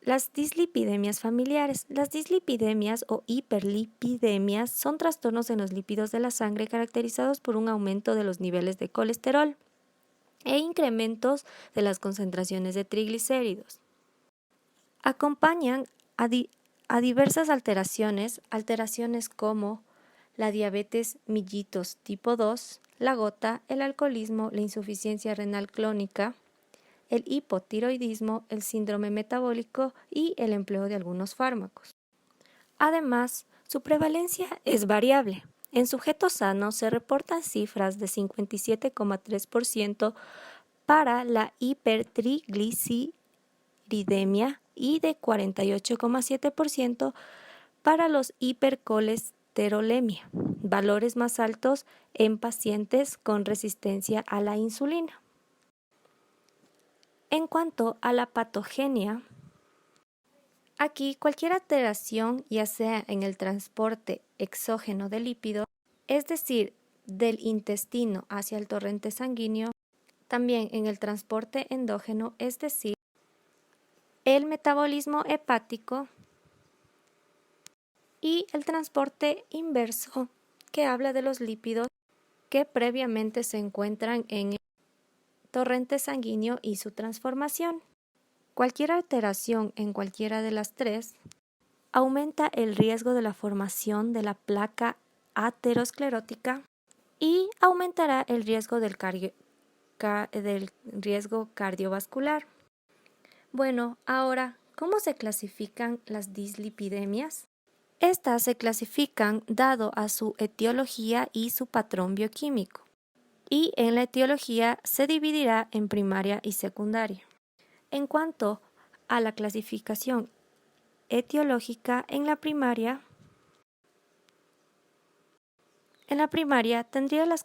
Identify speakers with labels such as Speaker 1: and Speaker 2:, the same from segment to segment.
Speaker 1: Las dislipidemias familiares. Las dislipidemias o hiperlipidemias son trastornos en los lípidos de la sangre caracterizados por un aumento de los niveles de colesterol e incrementos de las concentraciones de triglicéridos. Acompañan a diversas alteraciones como la diabetes mellitus tipo 2, la gota, el alcoholismo, la insuficiencia renal crónica, el hipotiroidismo, el síndrome metabólico y el empleo de algunos fármacos. Además, su prevalencia es variable. En sujetos sanos se reportan cifras de 57,3% para la hipertrigliceridemia y de 48,7% para los hipercolesterolemia, valores más altos en pacientes con resistencia a la insulina. En cuanto a la patogenia, aquí cualquier alteración, ya sea en el transporte exógeno de lípidos, es decir, del intestino hacia el torrente sanguíneo, también en el transporte endógeno, es decir, el metabolismo hepático, y el transporte inverso, que habla de los lípidos que previamente se encuentran en el torrente sanguíneo y su transformación. Cualquier alteración en cualquiera de las tres aumenta el riesgo de la formación de la placa aterosclerótica y aumentará el riesgo del riesgo cardiovascular. Bueno, ahora, ¿cómo se clasifican las dislipidemias? Estas se clasifican dado a su etiología y su patrón bioquímico, y en la etiología se dividirá en primaria y secundaria. En cuanto a la clasificación etiológica, en la primaria tendría las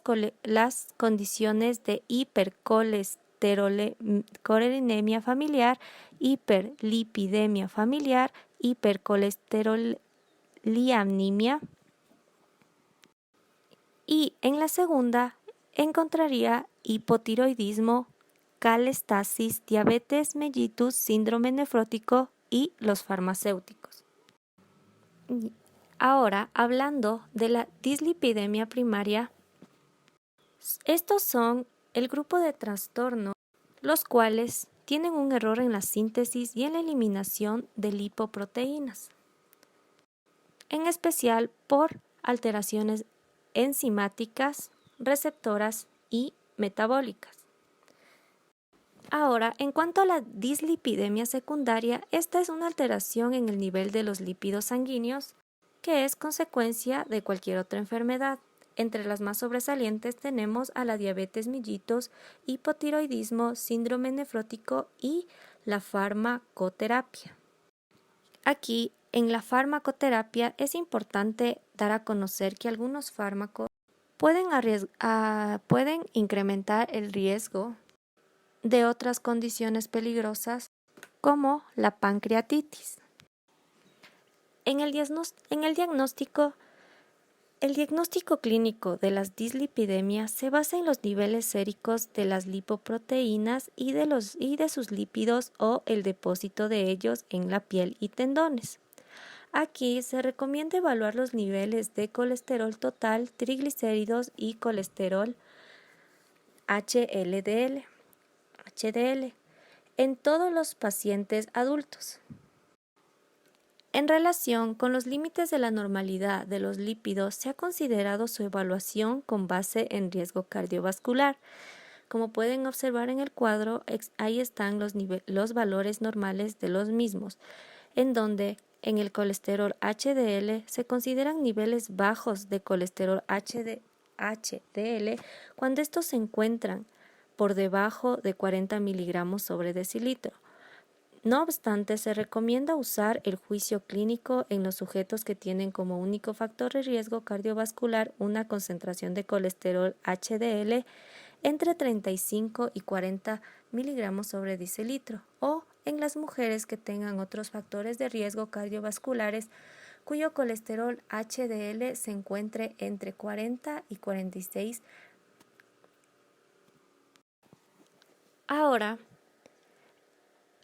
Speaker 1: condiciones de hipercolesterolemia familiar, hiperlipidemia familiar, hipercolesterolinemia, y en la segunda encontraría hipotiroidismo, calestasis, diabetes mellitus, síndrome nefrótico y los farmacéuticos. Ahora, hablando de la dislipidemia primaria, estos son el grupo de trastornos los cuales tienen un error en la síntesis y en la eliminación de lipoproteínas, en especial por alteraciones enzimáticas, receptoras y metabólicas. Ahora, en cuanto a la dislipidemia secundaria, esta es una alteración en el nivel de los lípidos sanguíneos que es consecuencia de cualquier otra enfermedad. Entre las más sobresalientes tenemos a la diabetes mellitus, hipotiroidismo, síndrome nefrótico y la farmacoterapia. Aquí, en la farmacoterapia, es importante dar a conocer que algunos fármacos pueden incrementar el riesgo de otras condiciones peligrosas como la pancreatitis. En el diagnóstico, el diagnóstico clínico de las dislipidemias se basa en los niveles séricos de las lipoproteínas y de sus lípidos o el depósito de ellos en la piel y tendones. Aquí se recomienda evaluar los niveles de colesterol total, triglicéridos y colesterol HDL en todos los pacientes adultos. En relación con los límites de la normalidad de los lípidos, se ha considerado su evaluación con base en riesgo cardiovascular. Como pueden observar en el cuadro, ahí están los valores normales de los mismos, en donde en el colesterol HDL se consideran niveles bajos de colesterol HDL cuando estos se encuentran por debajo de 40 miligramos sobre decilitro. No obstante, se recomienda usar el juicio clínico en los sujetos que tienen como único factor de riesgo cardiovascular una concentración de colesterol HDL entre 35 y 40 miligramos sobre decilitro, o en las mujeres que tengan otros factores de riesgo cardiovasculares cuyo colesterol HDL se encuentre entre 40 y 46. Ahora,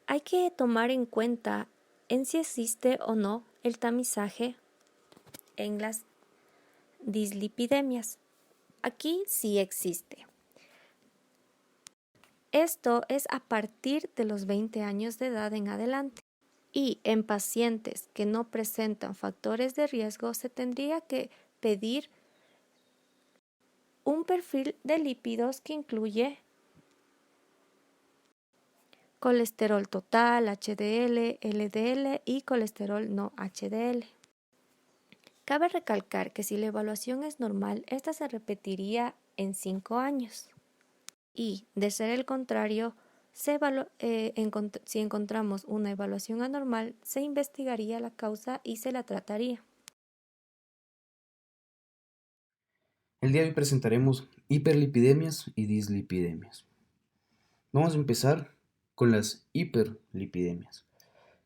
Speaker 1: hay que tomar en cuenta en si existe o no el tamizaje en las dislipidemias. Aquí sí existe. Esto es a partir de los 20 años de edad en adelante. Y en pacientes que no presentan factores de riesgo se tendría que pedir un perfil de lípidos que incluye colesterol total, HDL, LDL y colesterol no HDL. Cabe recalcar que si la evaluación es normal, esta se repetiría en 5 años. Y, de ser el contrario, si encontramos una evaluación anormal, se investigaría la causa y se la trataría.
Speaker 2: El día de hoy presentaremos hiperlipidemias y dislipidemias. Vamos a empezar con las hiperlipidemias.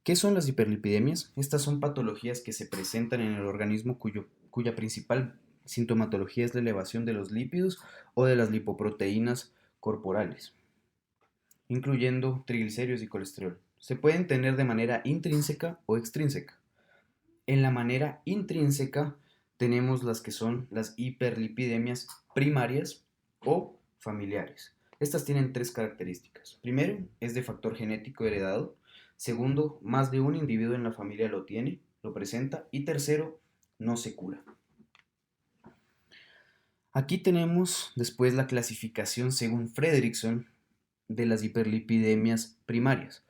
Speaker 2: ¿Qué son las hiperlipidemias? Estas son patologías que se presentan en el organismo cuya principal sintomatología es la elevación de los lípidos o de las lipoproteínas corporales, incluyendo triglicéridos y colesterol. Se pueden tener de manera intrínseca o extrínseca. En la manera intrínseca tenemos las que son las hiperlipidemias primarias o familiares. Estas tienen 3 características. Primero, es de factor genético heredado. Segundo, más de un individuo en la familia lo tiene, lo presenta. Y tercero, no se cura. Aquí tenemos después la clasificación según Fredrickson de las hiperlipidemias primarias.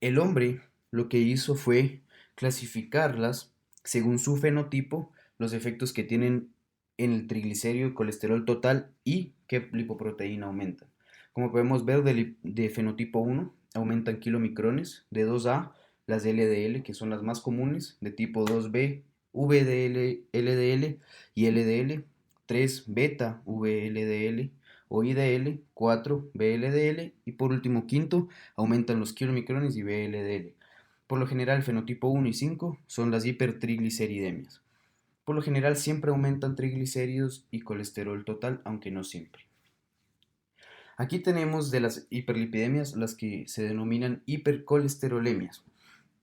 Speaker 2: El hombre lo que hizo fue clasificarlas según su fenotipo, los efectos que tienen en el triglicérido y colesterol total y qué lipoproteína aumentan. Como podemos ver, de fenotipo 1 aumentan kilomicrones, de 2A las LDL, que son las más comunes, de tipo 2B, VDL, LDL y LDL, 3 beta VLDL o IDL, 4 VLDL y por último quinto aumentan los kilomicrones y VLDL. Por lo general, fenotipo 1 y 5 son las hipertrigliceridemias. Por lo general siempre aumentan triglicéridos y colesterol total, aunque no siempre. Aquí tenemos de las hiperlipidemias las que se denominan hipercolesterolemias,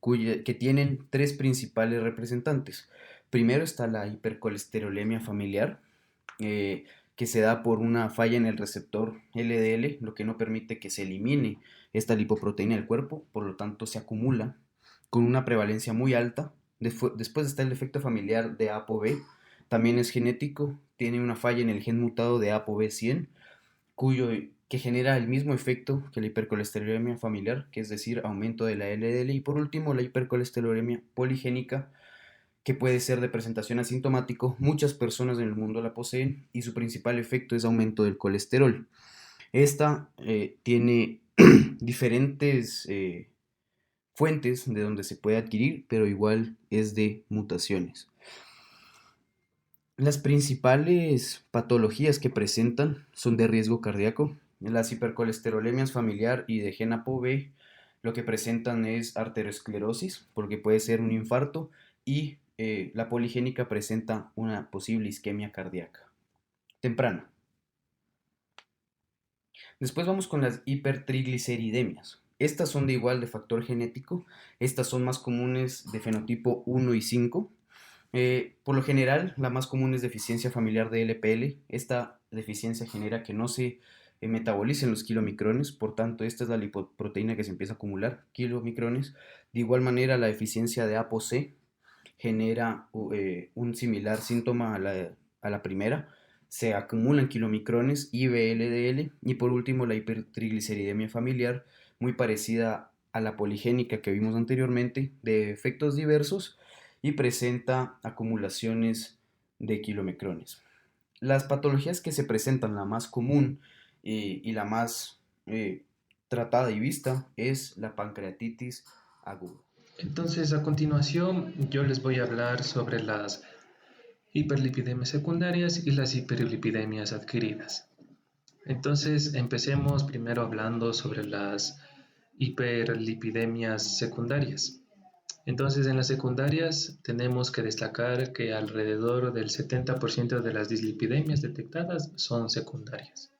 Speaker 2: que tienen 3 principales representantes. Primero está la hipercolesterolemia familiar, que se da por una falla en el receptor LDL, lo que no permite que se elimine esta lipoproteína del cuerpo, por lo tanto se acumula con una prevalencia muy alta. Después está el efecto familiar de ApoB, también es genético, tiene una falla en el gen mutado de ApoB100, que genera el mismo efecto que la hipercolesterolemia familiar, que es decir, aumento de la LDL. Y por último, la hipercolesterolemia poligénica, que puede ser de presentación asintomático. Muchas personas en el mundo la poseen y su principal efecto es aumento del colesterol. Esta tiene diferentes fuentes de donde se puede adquirir, pero igual es de mutaciones. Las principales patologías que presentan son de riesgo cardíaco. Las hipercolesterolemias familiar y de gen ApoB lo que presentan es arteriosclerosis, porque puede ser un infarto, y la poligénica presenta una posible isquemia cardíaca temprana. Después vamos con las hipertrigliceridemias. Estas son de igual de factor genético. Estas son más comunes de fenotipo 1 y 5. Por lo general, la más común es deficiencia familiar de LPL. Esta deficiencia genera que no se metabolicen los kilomicrones, por tanto, esta es la lipoproteína que se empieza a acumular, kilomicrones. De igual manera, la deficiencia de ApoC genera un similar síntoma a la primera. Se acumulan kilomicrones y VLDL. Y por último, la hipertrigliceridemia familiar, muy parecida a la poligénica que vimos anteriormente, de efectos diversos y presenta acumulaciones de kilomicrones. Las patologías que se presentan, la más común y la más tratada y vista es la pancreatitis aguda.
Speaker 3: Entonces, a continuación, yo les voy a hablar sobre las hiperlipidemias secundarias y las hiperlipidemias adquiridas. Entonces, empecemos primero hablando sobre las hiperlipidemias secundarias. Entonces, en las secundarias tenemos que destacar que alrededor del 70% de las dislipidemias detectadas son secundarias.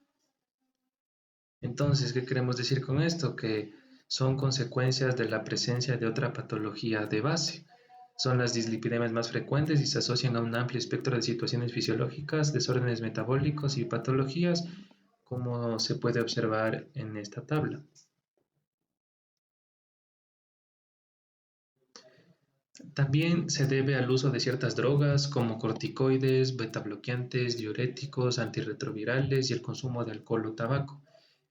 Speaker 3: Entonces, ¿qué queremos decir con esto? Que son consecuencias de la presencia de otra patología de base. Son las dislipidemias más frecuentes y se asocian a un amplio espectro de situaciones fisiológicas, desórdenes metabólicos y patologías, como se puede observar en esta tabla. También se debe al uso de ciertas drogas como corticoides, betabloqueantes, diuréticos, antirretrovirales y el consumo de alcohol o tabaco.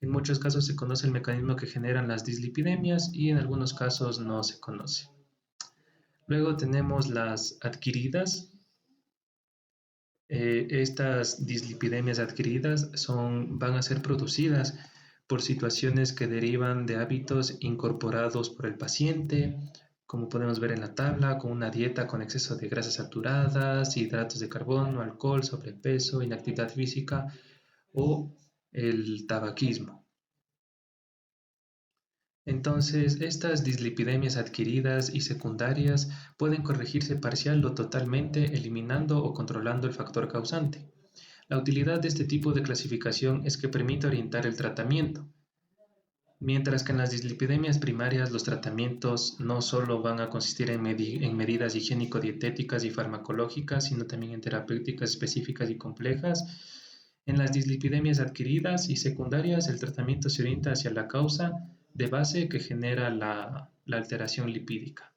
Speaker 3: En muchos casos se conoce el mecanismo que generan las dislipidemias y en algunos casos no se conoce. Luego tenemos las adquiridas. Estas dislipidemias adquiridas van a ser producidas por situaciones que derivan de hábitos incorporados por el paciente, como podemos ver en la tabla, con una dieta con exceso de grasas saturadas, hidratos de carbono, alcohol, sobrepeso, inactividad física o el tabaquismo. Entonces, estas dislipidemias adquiridas y secundarias pueden corregirse parcial o totalmente eliminando o controlando el factor causante. La utilidad de este tipo de clasificación es que permite orientar el tratamiento, mientras que en las dislipidemias primarias los tratamientos no solo van a consistir en medidas higiénico-dietéticas y farmacológicas, sino también en terapéuticas específicas y complejas. En las dislipidemias adquiridas y secundarias, el tratamiento se orienta hacia la causa de base que genera la alteración lipídica.